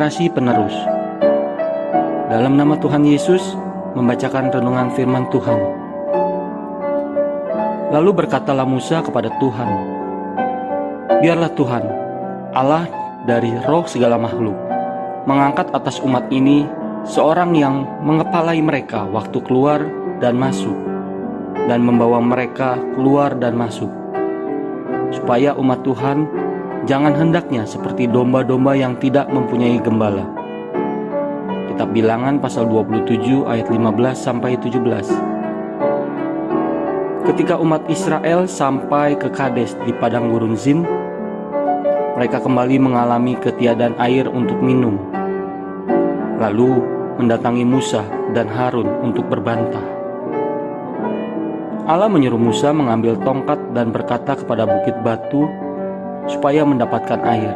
generasi penerus. Dalam nama Tuhan Yesus, membacakan renungan firman Tuhan. Lalu berkatalah Musa kepada Tuhan, "Biarlah Tuhan, Allah dari roh segala makhluk, mengangkat atas umat ini seorang yang mengepalai mereka waktu keluar dan masuk, dan membawa mereka keluar dan masuk, supaya umat Tuhan jangan hendaknya seperti domba-domba yang tidak mempunyai gembala." Kitab Bilangan pasal 27 ayat 15-17. Ketika umat Israel sampai ke Kades di padang gurun Zin, mereka kembali mengalami ketiadaan air untuk minum. Lalu mendatangi Musa dan Harun untuk berbantah. Allah menyuruh Musa mengambil tongkat dan berkata kepada bukit batu supaya mendapatkan air.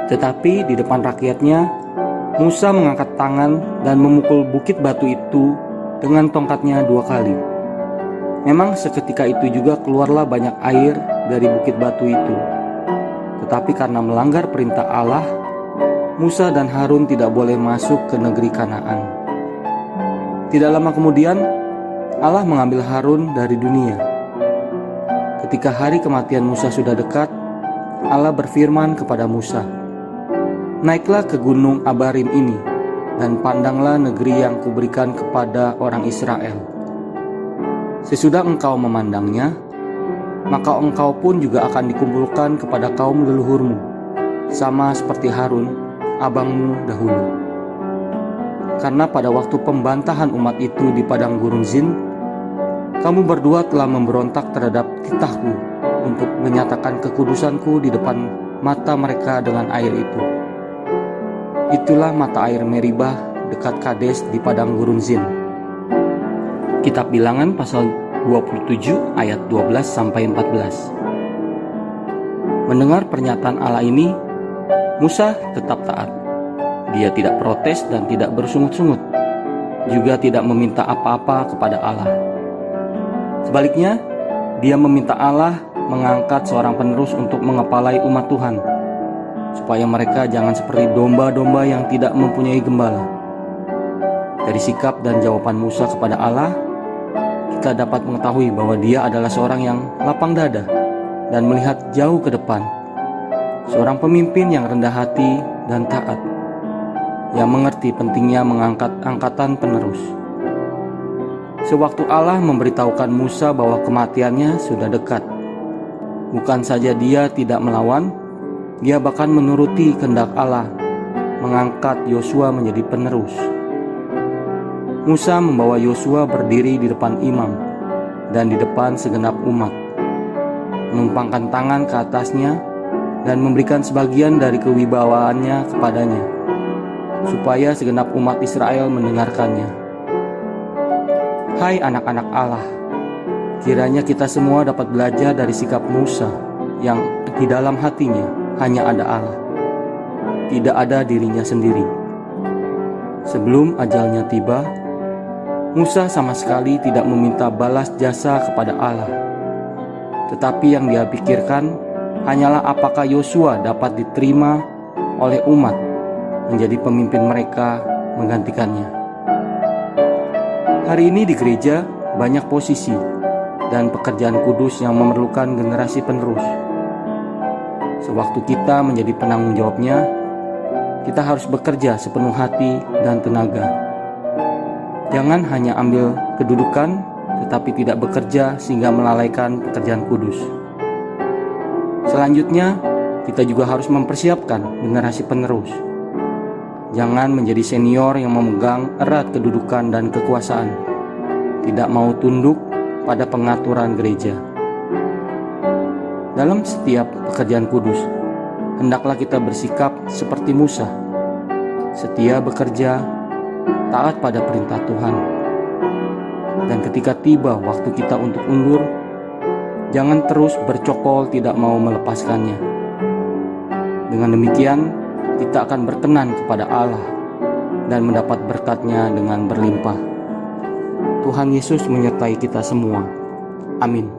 Tetapi di depan rakyatnya, Musa mengangkat tangan dan memukul bukit batu itu dengan tongkatnya 2 kali. Memang seketika itu juga keluarlah banyak air dari bukit batu itu. Tetapi karena melanggar perintah Allah, Musa dan Harun tidak boleh masuk ke negeri Kanaan. Tidak lama kemudian, Allah mengambil Harun dari dunia. Ketika hari kematian Musa sudah dekat, Allah berfirman kepada Musa, "Naiklah ke gunung Abarim ini, dan pandanglah negeri yang kuberikan kepada orang Israel. Sesudah engkau memandangnya, maka engkau pun juga akan dikumpulkan kepada kaum leluhurmu, sama seperti Harun, abangmu dahulu. Karena pada waktu pembantahan umat itu di padang gurun Zin, kamu berdua telah memberontak terhadap titahku untuk menyatakan kekudusanku di depan mata mereka dengan air itu. Itulah mata air Meribah dekat Kades di padang gurun Zin." Kitab Bilangan pasal 27 ayat 12-14. Mendengar pernyataan Allah ini, Musa tetap taat. Dia tidak protes dan tidak bersungut-sungut, juga tidak meminta apa-apa kepada Allah. Sebaliknya, dia meminta Allah mengangkat seorang penerus untuk mengepalai umat Tuhan, supaya mereka jangan seperti domba-domba yang tidak mempunyai gembala. Dari sikap dan jawaban Musa kepada Allah, kita dapat mengetahui bahwa dia adalah seorang yang lapang dada dan melihat jauh ke depan, seorang pemimpin yang rendah hati dan taat, yang mengerti pentingnya mengangkat angkatan penerus. Sewaktu Allah memberitahukan Musa bahwa kematiannya sudah dekat, bukan saja dia tidak melawan, dia bahkan menuruti kehendak Allah, mengangkat Yosua menjadi penerus. Musa membawa Yosua berdiri di depan imam dan di depan segenap umat, menumpangkan tangan ke atasnya dan memberikan sebagian dari kewibawaannya kepadanya, supaya segenap umat Israel mendengarkannya. Hai anak-anak Allah, kiranya kita semua dapat belajar dari sikap Musa yang di dalam hatinya hanya ada Allah, tidak ada dirinya sendiri. Sebelum ajalnya tiba, Musa sama sekali tidak meminta balas jasa kepada Allah. Tetapi yang dia pikirkan hanyalah apakah Yosua dapat diterima oleh umat menjadi pemimpin mereka menggantikannya. Hari ini di gereja banyak posisi dan pekerjaan kudus yang memerlukan generasi penerus. Sewaktu kita menjadi penanggung jawabnya, kita harus bekerja sepenuh hati dan tenaga. Jangan hanya ambil kedudukan, tetapi tidak bekerja sehingga melalaikan pekerjaan kudus. Selanjutnya, kita juga harus mempersiapkan generasi penerus. Jangan menjadi senior yang memegang erat kedudukan dan kekuasaan, tidak mau tunduk pada pengaturan gereja. Dalam setiap pekerjaan kudus, hendaklah kita bersikap seperti Musa, setia bekerja, taat pada perintah Tuhan. Dan ketika tiba waktu kita untuk undur, jangan terus bercokol tidak mau melepaskannya. Dengan demikian, kita akan berkenan kepada Allah dan mendapat berkat-Nya dengan berlimpah. Tuhan Yesus menyertai kita semua. Amin.